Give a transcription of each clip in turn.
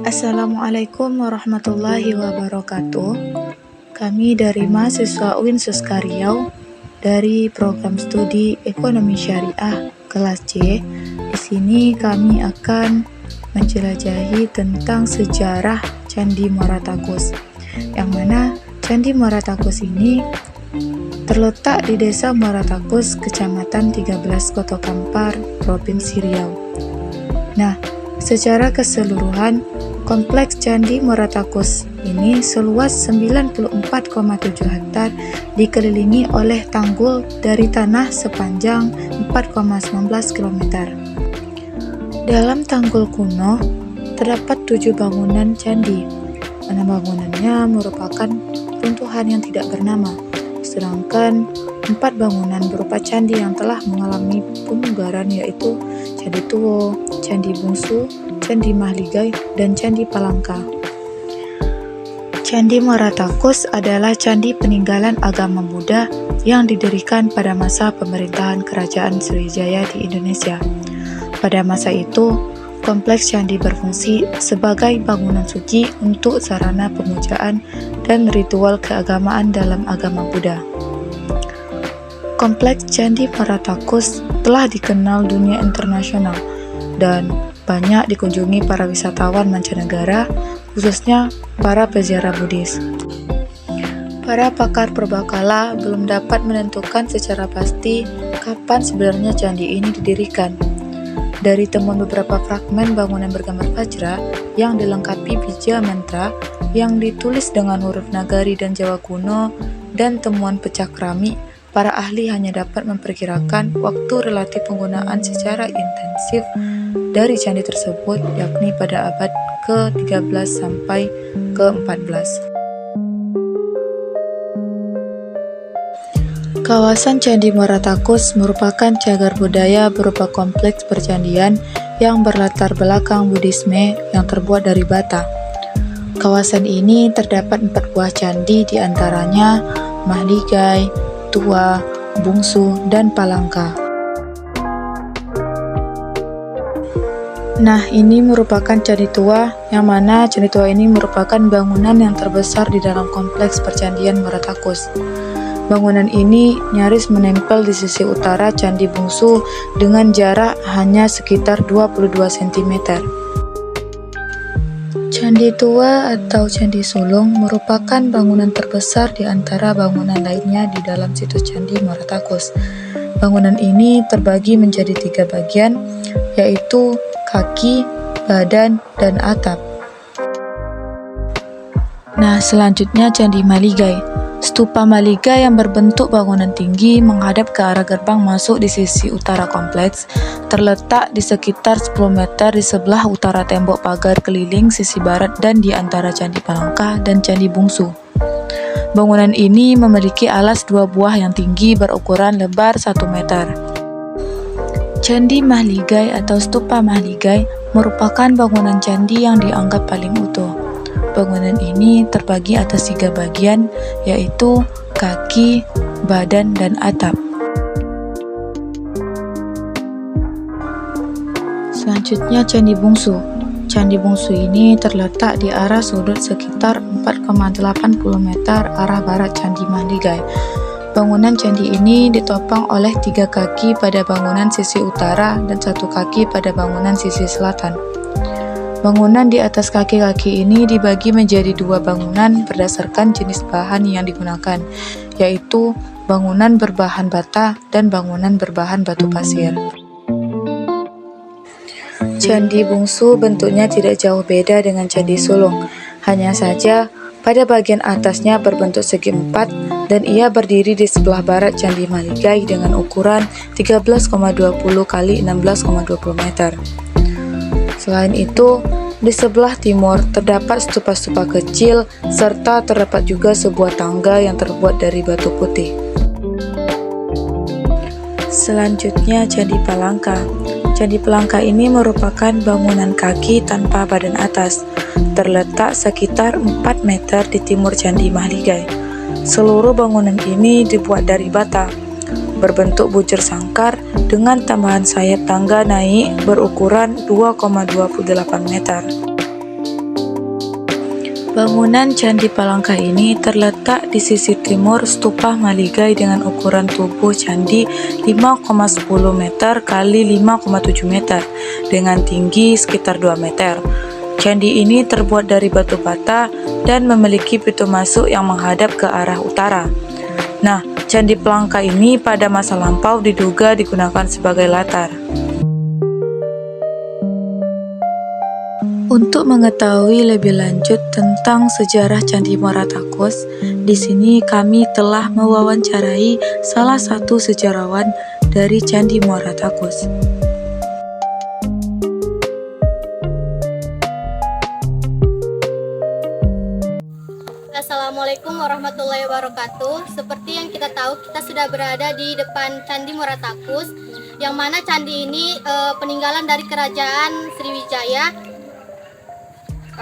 Assalamualaikum warahmatullahi wabarakatuh. Kami dari mahasiswa UIN Suska Riau dari program studi Ekonomi Syariah kelas C. Di sini kami akan menjelajahi tentang sejarah Candi Muara Takus. Yang mana Candi Muara Takus ini terletak di Desa Muara Takus, Kecamatan 13 Kota Kampar, Provinsi Riau. Nah, secara keseluruhan, Kompleks Candi Muara Takus ini seluas 94,7 hektar dikelilingi oleh tanggul dari tanah sepanjang 4,19 km. Dalam tanggul kuno terdapat 7 bangunan candi. 6 bangunannya merupakan runtuhan yang tidak bernama, sedangkan 4 bangunan berupa candi yang telah mengalami pemugaran, yaitu Candi Tuwo, Candi Bungsu, Candi Mahligai, dan Candi Palangka. Candi Muara Takus adalah candi peninggalan agama Buddha yang didirikan pada masa pemerintahan Kerajaan Sriwijaya di Indonesia. Pada masa itu, kompleks candi berfungsi sebagai bangunan suci untuk sarana pemujaan dan ritual keagamaan dalam agama Buddha. Kompleks Candi Muara Takus telah dikenal dunia internasional dan banyak dikunjungi para wisatawan mancanegara, khususnya para peziarah Buddhis. Para pakar purbakala belum dapat menentukan secara pasti kapan sebenarnya candi ini didirikan. Dari temuan beberapa fragmen bangunan bergambar Vajra yang dilengkapi bija mantra yang ditulis dengan huruf Nagari dan Jawa kuno, dan temuan pecah keramik, para ahli hanya dapat memperkirakan waktu relatif penggunaan secara intensif dari candi tersebut, yakni pada abad ke-13 sampai ke-14. Kawasan Candi Muara Takus merupakan cagar budaya berupa kompleks percandian yang berlatar belakang Buddhisme yang terbuat dari bata. Kawasan ini terdapat 4 buah candi, diantaranya Mahligai, Tua, Bungsu, dan Palangka. Nah, ini merupakan Candi Tua, yang mana Candi Tua ini merupakan bangunan yang terbesar di dalam kompleks percandian Muara Takus. Bangunan ini nyaris menempel di sisi utara Candi Bungsu dengan jarak hanya sekitar 22 cm. Candi Tua atau Candi Sulung merupakan bangunan terbesar di antara bangunan lainnya di dalam situs Candi Muara Takus. Bangunan ini terbagi menjadi 3 bagian, yaitu kaki, badan, dan atap. Nah, selanjutnya Candi Mahligai. Stupa Mahligai yang berbentuk bangunan tinggi menghadap ke arah gerbang masuk di sisi utara kompleks, terletak di sekitar 10 meter di sebelah utara tembok pagar keliling sisi barat dan di antara Candi Palangka dan Candi Bungsu. Bangunan ini memiliki alas 2 buah yang tinggi berukuran lebar 1 meter. Candi Mahligai atau Stupa Mahligai merupakan bangunan candi yang dianggap paling utuh. Bangunan ini terbagi atas 3 bagian, yaitu kaki, badan, dan atap. Selanjutnya Candi Bungsu. Candi Bungsu ini terletak di arah sudut sekitar 4,80 meter arah barat Candi Mahligai. Bangunan candi ini ditopang oleh 3 kaki pada bangunan sisi utara dan 1 kaki pada bangunan sisi selatan. Bangunan di atas kaki-kaki ini dibagi menjadi 2 bangunan berdasarkan jenis bahan yang digunakan, yaitu bangunan berbahan bata dan bangunan berbahan batu pasir. Candi Bungsu bentuknya tidak jauh beda dengan Candi Sulung, hanya saja pada bagian atasnya berbentuk segi 4 dan ia berdiri di sebelah barat Candi Mahligai dengan ukuran 13,20 x 16,20 meter. Selain itu, di sebelah timur terdapat stupa-stupa kecil serta terdapat juga sebuah tangga yang terbuat dari batu putih. Selanjutnya Candi Palangka. Candi Palangka ini merupakan bangunan kaki tanpa badan atas, terletak sekitar 4 meter di timur Candi Mahligai. Seluruh bangunan ini dibuat dari bata, berbentuk bujur sangkar dengan tambahan sayap tangga naik berukuran 2,28 meter. Bangunan Candi Palangka ini terletak di sisi timur stupa Maligai dengan ukuran tubuh candi 5,10 meter kali 5,7 meter dengan tinggi sekitar 2 meter. Candi ini terbuat dari batu bata dan memiliki pintu masuk yang menghadap ke arah utara. Nah, Candi Palangka ini pada masa lampau diduga digunakan sebagai latar. Untuk mengetahui lebih lanjut tentang sejarah Candi Muara Takus, di sini kami telah mewawancarai salah satu sejarawan dari Candi Muara Takus. Assalamualaikum warahmatullahi wabarakatuh. Seperti yang kita tahu, kita sudah berada di depan Candi Muara Takus, yang mana candi ini peninggalan dari Kerajaan Sriwijaya.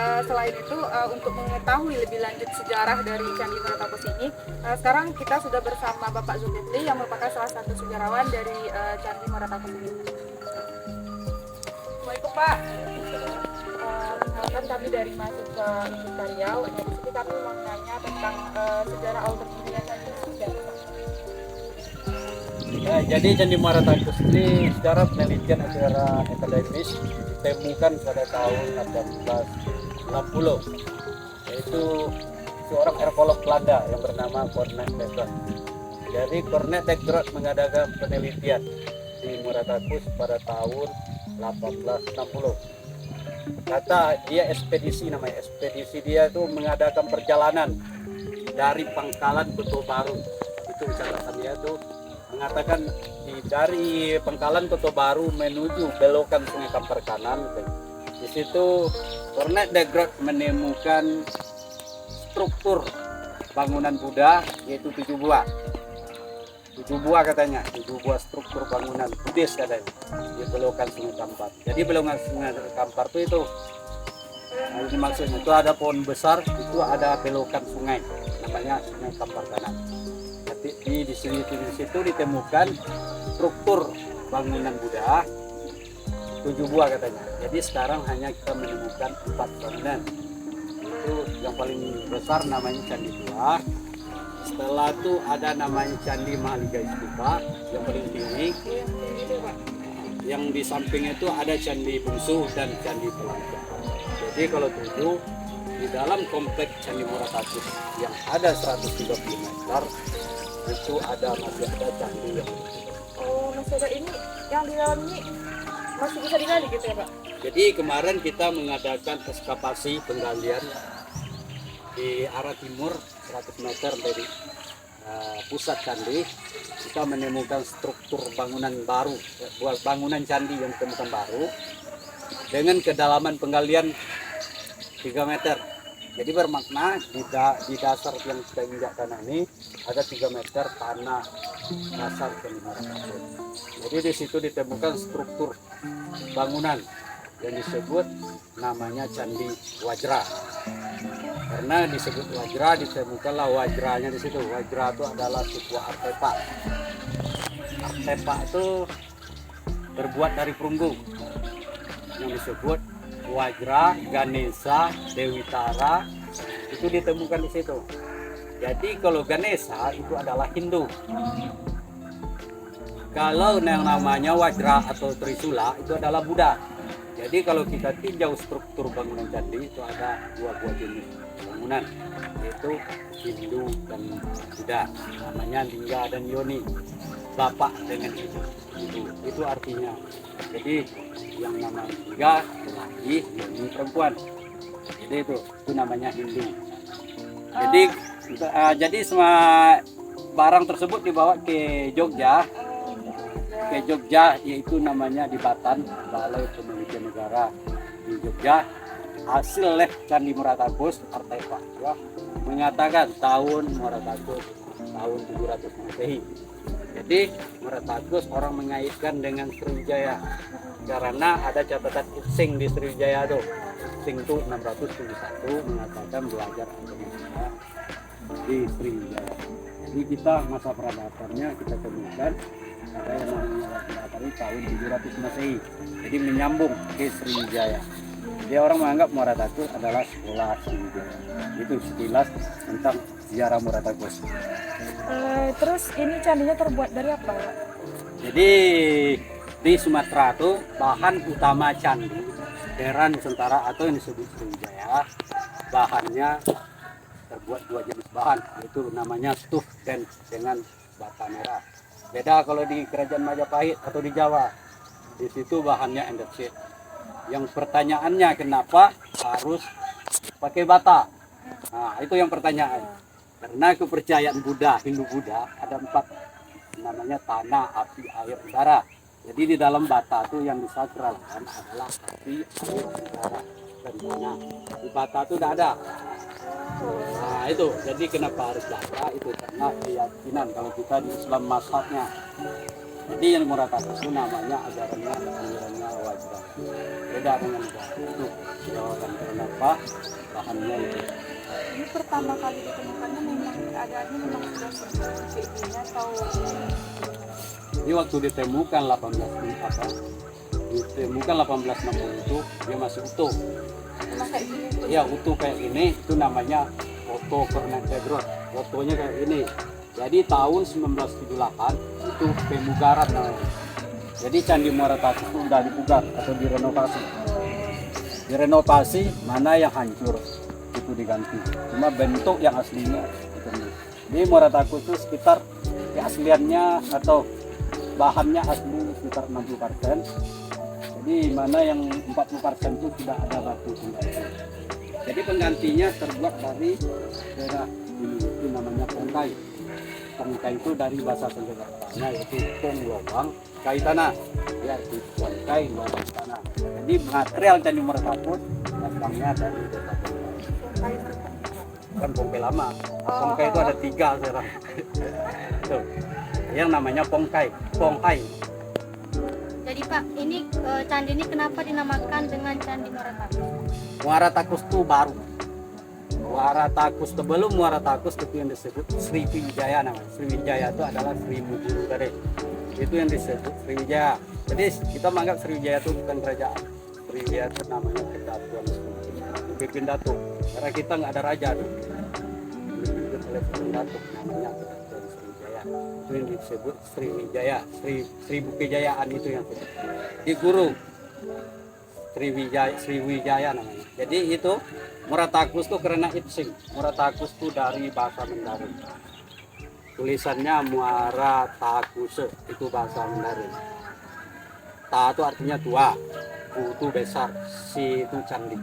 Selain itu, untuk mengetahui lebih lanjut sejarah dari Candi Muara Takus ini, sekarang kita sudah bersama Bapak Zulkifli yang merupakan salah satu sejarawan dari Candi Muara Takus ini. Assalamualaikum Pak. Kan kami dari mahasiswa Universitas Riau, di sini kami mau menanya tentang sejarah awal berdirinya Candi Muara. Jadi Candi Muara Takus ini secara penelitian secara akademis ditemukan pada tahun 1860, yaitu seorang arkeolog Belanda yang bernama Cornet de Groot. Jadi Cornet de Groot mengadakan penelitian di Muara Takus pada tahun 1860. Kata dia ekspedisi, namanya ekspedisi dia itu mengadakan perjalanan dari Pangkalan Koto Baru. Itu catatan dia tuh mengatakan dari Pangkalan Koto Baru menuju belokan Sungai Kampar kanan. Di situ Cornet de Groot menemukan struktur bangunan Buddha, yaitu 7 buah. 7 buah katanya, 7 buah struktur bangunan Buddhis katanya di belokan Sungai Kampar. Jadi belokan Sungai Kampar itu ini maksudnya itu ada pohon besar, itu ada belokan sungai, namanya Sungai Kampar kanan. Di situ ditemukan struktur bangunan Buddha 7 buah katanya. Jadi sekarang hanya kita menemukan 4 bangunan. Itu yang paling besar namanya Candi Tua. Setelah itu ada namanya Candi Maligai Stupa yang paling tinggi. Yang di samping itu ada Candi Bungsu dan Candi Palangka. Jadi kalau 7 di dalam kompleks Candi Muara Takus yang ada 130 meter itu masih ada candi yang masih ada ini yang di dalam ini masih bisa digali gitu ya Pak? Jadi kemarin kita mengadakan ekskavasi penggalian di arah timur 100 meter dari pusat candi. Kita menemukan struktur bangunan baru, bangunan candi yang ditemukan baru dengan kedalaman penggalian 3 meter. Jadi bermakna di dasar yang kita injak tanah ini ada 3 meter tanah dasar Candi Muara Takus. Jadi di situ ditemukan struktur bangunan yang disebut namanya Candi Wajra. Karena disebut Wajra, ditemukanlah Wajranya di situ. Wajra itu adalah sebuah artefak. Artefak itu terbuat dari perunggu yang disebut Wajra, Ganesha, Dewi Tara, itu ditemukan di situ. Jadi kalau Ganesha itu adalah Hindu. Kalau yang namanya Wajra atau Trisula itu adalah Buddha. Jadi kalau kita tinjau struktur bangunan candi itu ada 2 buah jenis bangunan, yaitu Hindu dan Buddha. Namanya Lingga dan Yoni, bapak dengan ibu. Itu artinya. Jadi yang namanya Lingga laki, Yoni perempuan. Jadi itu namanya Hindu. Jadi semua barang tersebut dibawa ke Jogja. Ke Jogja, yaitu namanya di Batan, Balai Penelitian Negara di Jogja. Hasil lab Candi Muara Takus artefak ya, mengatakan tahun Muara Takus tahun 700 Masehi. Jadi Muara Takus orang mengaitkan dengan Sriwijaya karena ada catatan Utsing di Sriwijaya tuh. Utsing itu 671 mengatakan belajar agama di Sriwijaya. Jadi kita masa peradabannya kita temukan ada yang namanya peradaban tahun 700 Masehi. Jadi menyambung ke Sriwijaya. Jadi orang menganggap Muara Takus adalah sekolah Sriwijaya. Itu sekilas tentang sejarah Muara Takus. Terus ini candinya terbuat dari apa, Pak? Jadi di Sumatera itu bahan utama candi daerah Nusantara atau yang disebut Sriwijaya, bahannya terbuat dua jenis bahan, yaitu namanya tuff dan dengan bata merah. Beda kalau di Kerajaan Majapahit atau di Jawa, di situ bahannya endesit. Yang pertanyaannya kenapa harus pakai bata? Nah, itu yang pertanyaan. Karena kepercayaan Buddha, Hindu-Buddha ada 4, namanya tanah, api, air, udara. Jadi di dalam bata itu yang disakralkan adalah api, air, udara, dan tanah. Di bata itu tidak ada. Nah itu, jadi kenapa harus bata? Itu karena keyakinan kalau kita di Islam mazhabnya. Jadi yang Muara Takus itu namanya ajarannya alirannya Wajra. Beda dengan itu. Jawaban kenapa bahannya itu. Ini pertama kali ditemukannya memang keadaannya memang sudah seperti ini atau Ini waktu ditemukan 1860 itu dia masih utuh. memang kayak gini? Ya utuh kayak ini, itu namanya foto Kornetedrot. Fotonya kayak ini. Jadi tahun 1978 itu pemugaran namanya. Jadi Candi Muara Takus itu sudah dipugar atau direnovasi. Direnovasi, mana yang hancur itu diganti. Cuma bentuk yang aslinya itu. Jadi Muara Takus itu sekitar keasliannya atau bahannya asli sekitar 60%. Jadi mana yang 40% itu sudah ada batu pengganti. Jadi penggantinya terbuat dari daerah ini, itu namanya pongkai. Pongkai itu dari bahasa Sengketaranya yaitu pong lubang, kai tanah. Ya, itu pongkai lubang tanah. Jadi material Candi Muara Takus datangnya dari desa Pongkai. Bukan pongkai lama. Pongkai itu ada 3 sekarang. Tuh. Yang namanya pongkai. Jadi Pak, ini candi ini kenapa dinamakan dengan Candi Muara Takus? Muara Takus itu baru. Muara Takus sebelum Muara Takus itu yang disebut Sriwijaya namanya. Sriwijaya itu adalah Sri Mujuru tadi. Itu yang disebut Sriwijaya. Jadi kita menganggap Sriwijaya itu bukan kerajaan. Sriwijaya itu namanya Kedatuan Pimpin Datuk. Karena kita nggak ada raja tuh. Dipimpin oleh Pimpin Datuk namanya Kedatuan Sriwijaya. Itu yang disebut Sriwijaya. Sri Bukijayaan itu yang di guru Sriwijaya namanya. Jadi itu Muara Takus itu karena itsing. Muara Takus itu dari bahasa Mandarin. Tulisannya Muara Takus itu bahasa Mandarin. Ta itu artinya tua, ku itu besar, si itu candi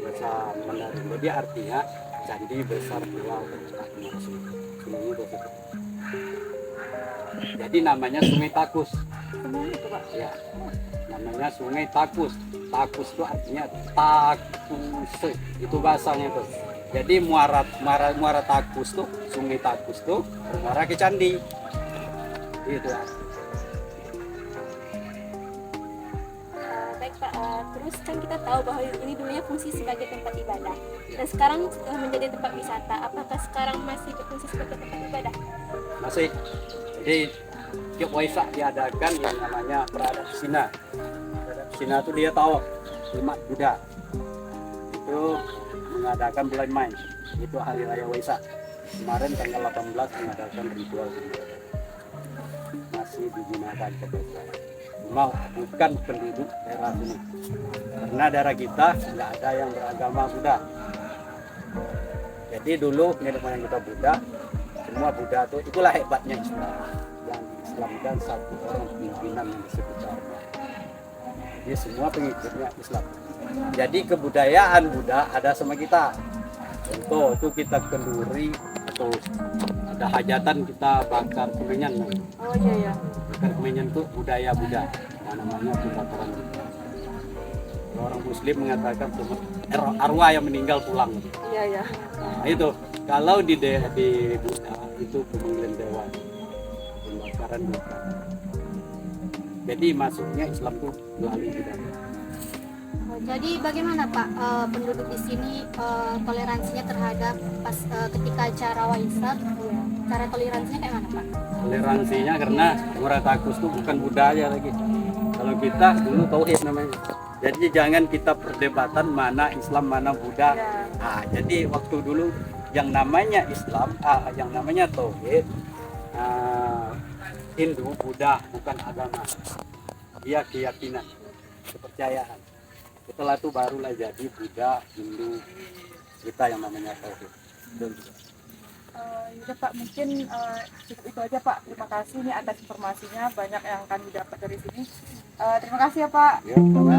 bahasa Mandarin. Jadi artinya candi besar tua berletak di mana sini. Semuanya itu. Jadi namanya Sungai Takus. Ya, namanya Sungai Takus. Takus itu artinya takus, itu bahasanya tuh. Jadi Muara Takus tuh, Sungai Takus tuh bermuara ke candi. Itu. Baik Pak, terus kan kita tahu bahwa ini dulunya fungsi sebagai tempat ibadah dan sekarang menjadi tempat wisata. Apakah sekarang masih berfungsi sebagai tempat ibadah? Masih. Jadi tiap Waisak diadakan yang namanya Peradab Sina. Peradab Sina itu dia tahu umat Buddha itu mengadakan bulan Mei, itu hari raya Waisak. Kemarin tanggal 18 mengadakan ritual masih digunakan kebiasaan. Cuma bukan penduduk daerah sini, karena daerah kita nggak ada yang beragama Buddha. Jadi dulu nenek moyang kita Buddha, semua Buddha itu itulah hebatnya Islam. Yang diislamkan satu orang pimpinan yang disebut Dharma. Jadi semua pengikutnya Islam. Jadi kebudayaan Buddha ada sama kita. Contoh itu kita kenduri atau ada hajatan kita bakar kemenyan. Oh iya ya. Bakar kemenyan itu budaya Buddha. Nah, namanya pembakaran. Orang Muslim mengatakan arwah yang meninggal pulang. Iya ya. Nah, itu kalau di Buddha itu pemanggilan dewa, pembakaran Buddha. Jadi masuknya Islam itu melalui Buddha. Jadi bagaimana Pak penduduk di sini toleransinya terhadap ketika acara Waisak? Cara toleransinya kayak mana Pak? Toleransinya karena Muara Takus itu bukan budaya lagi. Kalau kita dulu tauhid namanya. Jadi jangan kita perdebatan mana Islam mana Buddha. Ya. Nah, jadi waktu dulu yang namanya Islam, yang namanya tauhid, Hindu, Buddha bukan agama. Dia keyakinan, kepercayaan. Setelah itu barulah jadi Buddha, Hindu, kita yang namanya tauhid. Ya Pak, mungkin cukup itu aja Pak. Terima kasih nih atas informasinya, banyak yang kami dapat dari sini. Terima kasih ya Pak. Ya, sama.